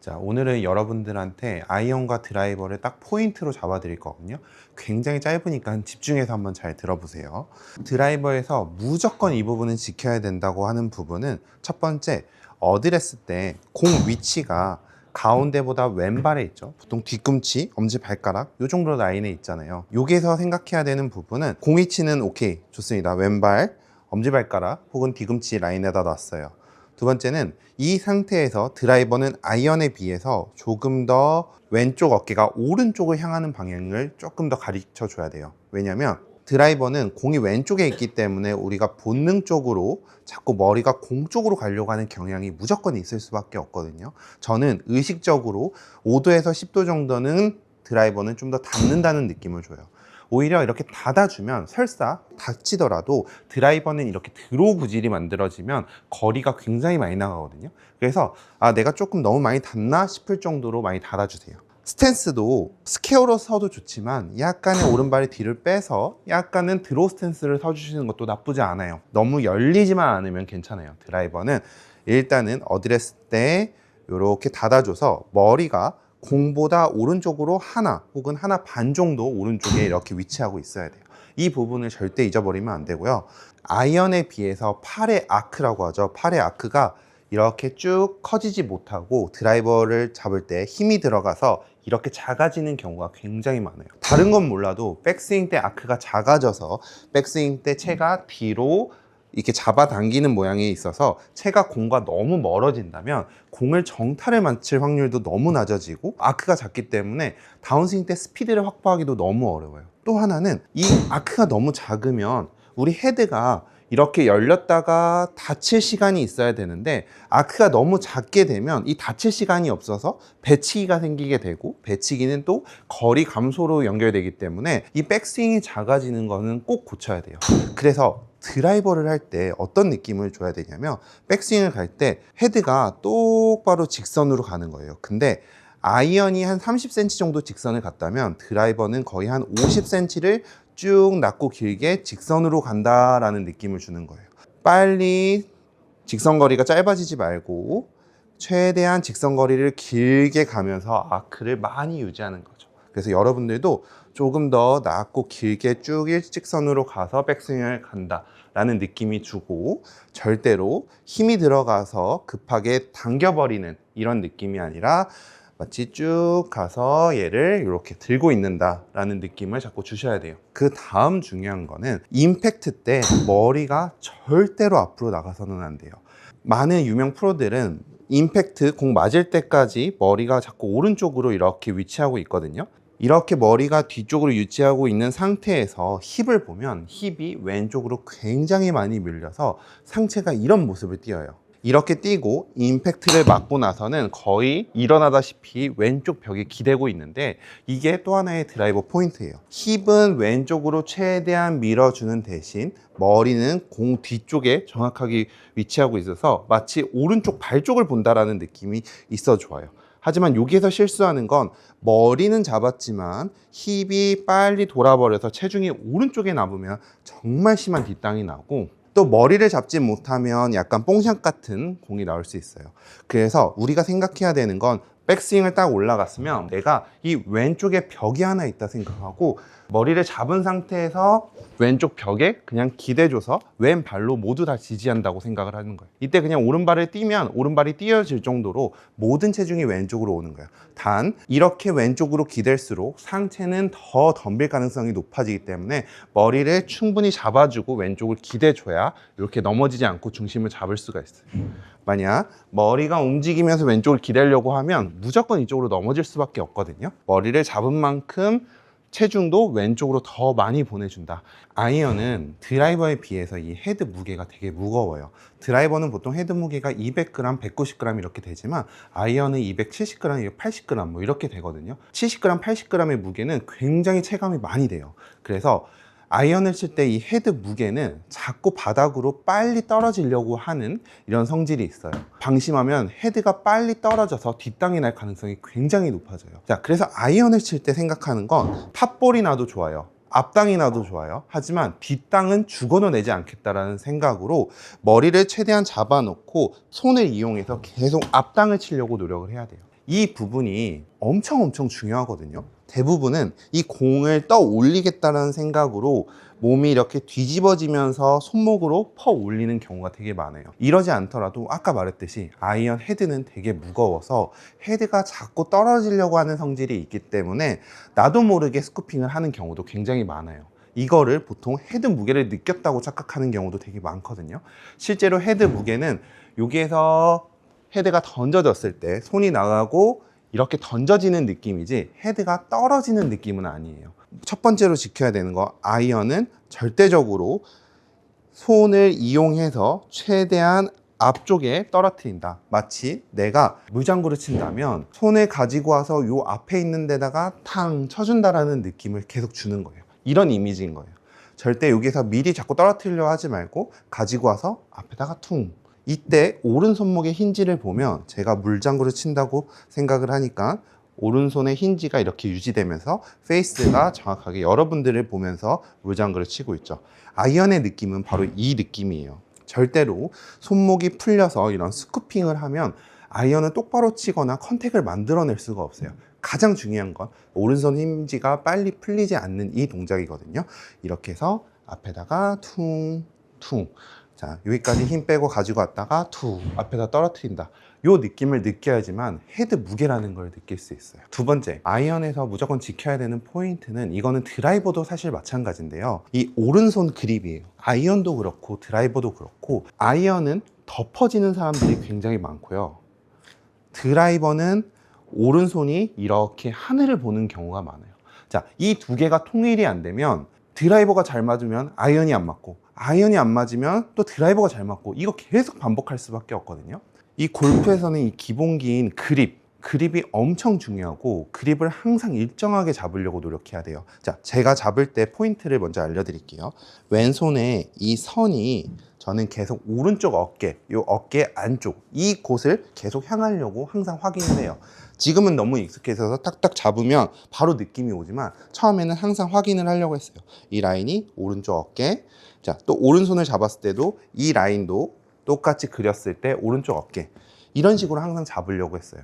자, 오늘은 여러분들한테 아이언과 드라이버를 딱 포인트로 잡아 드릴 거거든요. 굉장히 짧으니까 집중해서 한번 잘 들어보세요. 드라이버에서 무조건 이 부분은 지켜야 된다고 하는 부분은 첫 번째, 어드레스 때 공 위치가 가운데보다 왼발에 있죠. 보통 뒤꿈치, 엄지발가락 요 정도 라인에 있잖아요. 여기서 생각해야 되는 부분은 공 위치는 오케이, 좋습니다. 왼발, 엄지발가락 혹은 뒤꿈치 라인에다 놨어요. 두 번째는 이 상태에서 드라이버는 아이언에 비해서 조금 더 왼쪽 어깨가 오른쪽을 향하는 방향을 조금 더 가르쳐 줘야 돼요. 왜냐면 드라이버는 공이 왼쪽에 있기 때문에 우리가 본능적으로 자꾸 머리가 공 쪽으로 가려고 하는 경향이 무조건 있을 수밖에 없거든요. 저는 의식적으로 5도에서 10도 정도는 드라이버는 좀 더 닿는다는 느낌을 줘요. 오히려 이렇게 닫아주면 설사 닫히더라도 드라이버는 이렇게 드로우 구질이 만들어지면 거리가 굉장히 많이 나가거든요. 그래서 내가 조금 너무 많이 닫나 싶을 정도로 많이 닫아주세요. 스탠스도 스퀘어로 서도 좋지만 약간의 오른발의 뒤를 빼서 약간은 드로우 스탠스를 서주시는 것도 나쁘지 않아요. 너무 열리지만 않으면 괜찮아요. 드라이버는 일단은 어드레스 때 이렇게 닫아줘서 머리가 공보다 오른쪽으로 하나 혹은 하나 반 정도 오른쪽에 이렇게 위치하고 있어야 돼요. 이 부분을 절대 잊어버리면 안 되고요. 아이언에 비해서 팔의 아크라고 하죠. 팔의 아크가 이렇게 쭉 커지지 못하고 드라이버를 잡을 때 힘이 들어가서 이렇게 작아지는 경우가 굉장히 많아요. 다른 건 몰라도 백스윙 때 아크가 작아져서 백스윙 때 채가 뒤로 이렇게 잡아당기는 모양이 있어서 채가 공과 너무 멀어진다면 공을 정타를 맞힐 확률도 너무 낮아지고 아크가 작기 때문에 다운스윙 때 스피드를 확보하기도 너무 어려워요. 또 하나는 이 아크가 너무 작으면 우리 헤드가 이렇게 열렸다가 닫힐 시간이 있어야 되는데 아크가 너무 작게 되면 이 닫힐 시간이 없어서 배치기가 생기게 되고 배치기는 또 거리 감소로 연결되기 때문에 이 백스윙이 작아지는 거는 꼭 고쳐야 돼요. 그래서 드라이버를 할 때 어떤 느낌을 줘야 되냐면 백스윙을 갈 때 헤드가 똑바로 직선으로 가는 거예요. 근데 아이언이 한 30cm 정도 직선을 갔다면 드라이버는 거의 한 50cm를 쭉 낮고 길게 직선으로 간다라는 느낌을 주는 거예요. 빨리 직선 거리가 짧아지지 말고 최대한 직선 거리를 길게 가면서 아크를 많이 유지하는 거죠. 그래서 여러분들도 조금 더 낮고 길게 쭉 일직선으로 가서 백스윙을 간다 라는 느낌이 주고 절대로 힘이 들어가서 급하게 당겨버리는 이런 느낌이 아니라 마치 쭉 가서 얘를 이렇게 들고 있는다 라는 느낌을 자꾸 주셔야 돼요. 그 다음 중요한 거는 임팩트 때 머리가 절대로 앞으로 나가서는 안 돼요. 많은 유명 프로들은 임팩트 공 맞을 때까지 머리가 자꾸 오른쪽으로 이렇게 위치하고 있거든요. 이렇게 머리가 뒤쪽으로 위치하고 있는 상태에서 힙을 보면 힙이 왼쪽으로 굉장히 많이 밀려서 상체가 이런 모습을 띄어요. 이렇게 띄고 임팩트를 맞고 나서는 거의 일어나다시피 왼쪽 벽에 기대고 있는데 이게 또 하나의 드라이버 포인트예요. 힙은 왼쪽으로 최대한 밀어주는 대신 머리는 공 뒤쪽에 정확하게 위치하고 있어서 마치 오른쪽 발 쪽을 본다라는 느낌이 있어 좋아요. 하지만 여기에서 실수하는 건 머리는 잡았지만 힙이 빨리 돌아버려서 체중이 오른쪽에 남으면 정말 심한 뒷땅이 나고 또 머리를 잡지 못하면 약간 뽕샷 같은 공이 나올 수 있어요. 그래서 우리가 생각해야 되는 건 백스윙을 딱 올라갔으면 내가 이 왼쪽에 벽이 하나 있다 생각하고 머리를 잡은 상태에서 왼쪽 벽에 그냥 기대줘서 왼발로 모두 다 지지한다고 생각을 하는 거예요. 이때 그냥 오른발을 띄면 오른발이 띄어질 정도로 모든 체중이 왼쪽으로 오는 거예요. 단 이렇게 왼쪽으로 기댈수록 상체는 더 덤빌 가능성이 높아지기 때문에 머리를 충분히 잡아주고 왼쪽을 기대줘야 이렇게 넘어지지 않고 중심을 잡을 수가 있어요. 만약 머리가 움직이면서 왼쪽을 기대려고 하면 무조건 이쪽으로 넘어질 수밖에 없거든요. 머리를 잡은 만큼 체중도 왼쪽으로 더 많이 보내준다. 아이언은 드라이버에 비해서 이 헤드 무게가 되게 무거워요. 드라이버는 보통 헤드 무게가 200g, 190g 이렇게 되지만 아이언은 270g, 280g 뭐 이렇게 되거든요. 70g, 80g의 무게는 굉장히 체감이 많이 돼요. 그래서 아이언을 칠 때 이 헤드 무게는 자꾸 바닥으로 빨리 떨어지려고 하는 이런 성질이 있어요. 방심하면 헤드가 빨리 떨어져서 뒷땅이 날 가능성이 굉장히 높아져요. 자, 그래서 아이언을 칠 때 생각하는 건 탑볼이 나도 좋아요. 앞땅이 나도 좋아요. 하지만 뒷땅은 죽어도 내지 않겠다라는 생각으로 머리를 최대한 잡아놓고 손을 이용해서 계속 앞땅을 치려고 노력을 해야 돼요. 이 부분이 엄청 중요하거든요. 대부분은 이 공을 떠 올리겠다는 생각으로 몸이 이렇게 뒤집어지면서 손목으로 퍼 올리는 경우가 되게 많아요. 이러지 않더라도 아까 말했듯이 아이언 헤드는 되게 무거워서 헤드가 자꾸 떨어지려고 하는 성질이 있기 때문에 나도 모르게 스쿠핑을 하는 경우도 굉장히 많아요. 이거를 보통 헤드 무게를 느꼈다고 착각하는 경우도 되게 많거든요. 실제로 헤드 무게는 여기에서 헤드가 던져졌을 때 손이 나가고 이렇게 던져지는 느낌이지 헤드가 떨어지는 느낌은 아니에요. 첫 번째로 지켜야 되는 거, 아이언은 절대적으로 손을 이용해서 최대한 앞쪽에 떨어뜨린다. 마치 내가 물장구를 친다면 손을 가지고 와서 요 앞에 있는 데다가 탕 쳐준다라는 느낌을 계속 주는 거예요. 이런 이미지인 거예요. 절대 여기서 미리 자꾸 떨어뜨리려 하지 말고 가지고 와서 앞에다가 퉁. 이때 오른손목의 힌지를 보면 제가 물장구를 친다고 생각을 하니까 오른손의 힌지가 이렇게 유지되면서 페이스가 정확하게 여러분들을 보면서 물장구를 치고 있죠. 아이언의 느낌은 바로 이 느낌이에요. 절대로 손목이 풀려서 이런 스쿠핑을 하면 아이언을 똑바로 치거나 컨택을 만들어낼 수가 없어요. 가장 중요한 건 오른손 힌지가 빨리 풀리지 않는 이 동작이거든요. 이렇게 해서 앞에다가 퉁. 자, 여기까지 힘 빼고 가지고 왔다가 앞에다 떨어뜨린다. 요 느낌을 느껴야지만 헤드 무게라는 걸 느낄 수 있어요. 두 번째, 아이언에서 무조건 지켜야 되는 포인트는, 이거는 드라이버도 사실 마찬가지인데요. 이 오른손 그립이에요. 아이언도 그렇고 드라이버도 그렇고, 아이언은 덮어지는 사람들이 굉장히 많고요. 드라이버는 오른손이 이렇게 하늘을 보는 경우가 많아요. 자, 이 두 개가 통일이 안 되면 드라이버가 잘 맞으면 아이언이 안 맞고, 아이언이 안 맞으면 또 드라이버가 잘 맞고, 이거 계속 반복할 수밖에 없거든요. 이 골프에서는 이 기본기인 그립이 엄청 중요하고, 그립을 항상 일정하게 잡으려고 노력해야 돼요. 자, 제가 잡을 때 포인트를 먼저 알려드릴게요. 왼손에 이 선이 저는 계속 오른쪽 어깨, 이 어깨 안쪽, 이 곳을 계속 향하려고 항상 확인을 해요. 지금은 너무 익숙해서 딱딱 잡으면 바로 느낌이 오지만 처음에는 항상 확인을 하려고 했어요. 이 라인이 오른쪽 어깨. 자, 또 오른손을 잡았을 때도 이 라인도 똑같이 그렸을 때 오른쪽 어깨. 이런 식으로 항상 잡으려고 했어요.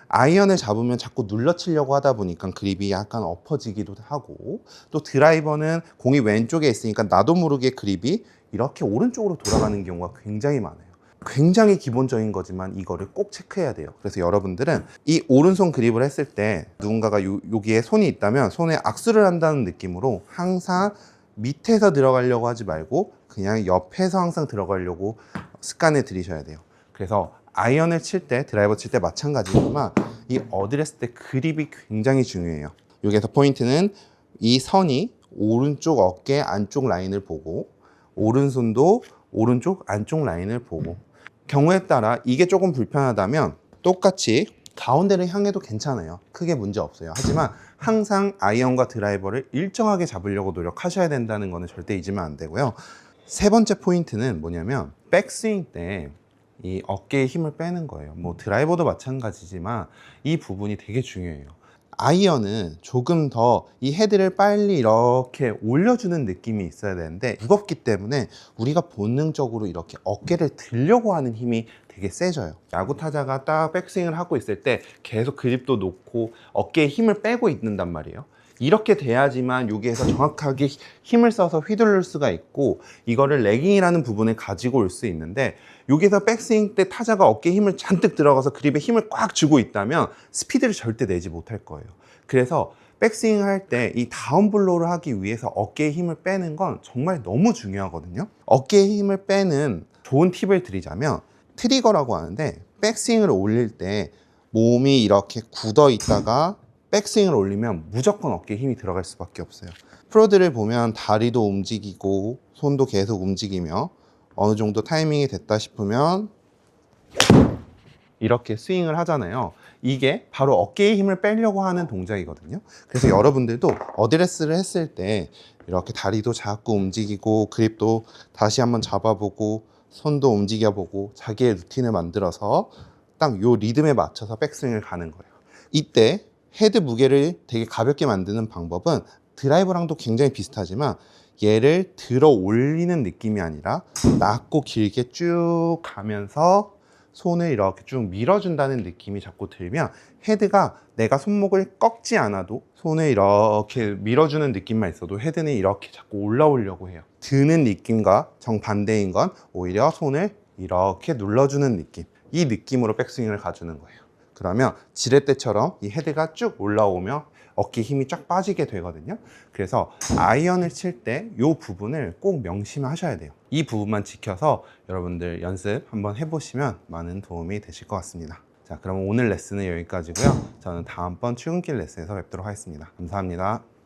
아이언을 잡으면 자꾸 눌러치려고 하다 보니까 그립이 약간 엎어지기도 하고, 또 드라이버는 공이 왼쪽에 있으니까 나도 모르게 그립이 이렇게 오른쪽으로 돌아가는 경우가 굉장히 많아요. 굉장히 기본적인 거지만 이거를 꼭 체크해야 돼요. 그래서 여러분들은 이 오른손 그립을 했을 때 누군가가 여기에 손이 있다면 손에 악수를 한다는 느낌으로 항상 밑에서 들어가려고 하지 말고 그냥 옆에서 항상 들어가려고 습관을 들이셔야 돼요. 그래서 아이언을 칠 때, 드라이버 칠 때 마찬가지지만 이 어드레스 때 그립이 굉장히 중요해요. 여기서 포인트는 이 선이 오른쪽 어깨 안쪽 라인을 보고, 오른손도 오른쪽 안쪽 라인을 보고, 경우에 따라 이게 조금 불편하다면 똑같이 가운데를 향해도 괜찮아요. 크게 문제 없어요. 하지만 항상 아이언과 드라이버를 일정하게 잡으려고 노력하셔야 된다는 거는 절대 잊으면 안 되고요. 세 번째 포인트는 뭐냐면 백스윙 때 이 어깨에 힘을 빼는 거예요. 뭐 드라이버도 마찬가지지만 이 부분이 되게 중요해요. 아이언은 조금 더 이 헤드를 빨리 이렇게 올려주는 느낌이 있어야 되는데 무겁기 때문에 우리가 본능적으로 이렇게 어깨를 들려고 하는 힘이 되게 세져요. 야구 타자가 딱 백스윙을 하고 있을 때 계속 그립도 놓고 어깨에 힘을 빼고 있는단 말이에요. 이렇게 돼야지만 여기에서 정확하게 힘을 써서 휘두를 수가 있고, 이거를 레깅이라는 부분에 가지고 올 수 있는데, 여기서 백스윙 때 타자가 어깨에 힘을 잔뜩 들어가서 그립에 힘을 꽉 주고 있다면 스피드를 절대 내지 못할 거예요. 그래서 백스윙 할 때 이 다운블로우를 하기 위해서 어깨에 힘을 빼는 건 정말 너무 중요하거든요. 어깨에 힘을 빼는 좋은 팁을 드리자면 트리거라고 하는데, 백스윙을 올릴 때 몸이 이렇게 굳어 있다가 백스윙을 올리면 무조건 어깨에 힘이 들어갈 수밖에 없어요. 프로들을 보면 다리도 움직이고 손도 계속 움직이며 어느 정도 타이밍이 됐다 싶으면 이렇게 스윙을 하잖아요. 이게 바로 어깨에 힘을 빼려고 하는 동작이거든요. 그래서 여러분들도 어드레스를 했을 때 이렇게 다리도 자꾸 움직이고 그립도 다시 한번 잡아보고 손도 움직여보고 자기의 루틴을 만들어서 딱 요 리듬에 맞춰서 백스윙을 가는 거예요. 이때 헤드 무게를 되게 가볍게 만드는 방법은 드라이버랑도 굉장히 비슷하지만 얘를 들어 올리는 느낌이 아니라 낮고 길게 쭉 가면서 손을 이렇게 쭉 밀어준다는 느낌이 자꾸 들면 헤드가 내가 손목을 꺾지 않아도 손을 이렇게 밀어주는 느낌만 있어도 헤드는 이렇게 자꾸 올라오려고 해요. 드는 느낌과 정반대인 건 오히려 손을 이렇게 눌러주는 느낌, 이 느낌으로 백스윙을 가주는 거예요. 그러면 지렛대처럼 이 헤드가 쭉 올라오며 어깨 힘이 쫙 빠지게 되거든요. 그래서 아이언을 칠 때 이 부분을 꼭 명심하셔야 돼요. 이 부분만 지켜서 여러분들 연습 한번 해보시면 많은 도움이 되실 것 같습니다. 자, 그럼 오늘 레슨은 여기까지고요. 저는 다음번 출근길 레슨에서 뵙도록 하겠습니다. 감사합니다.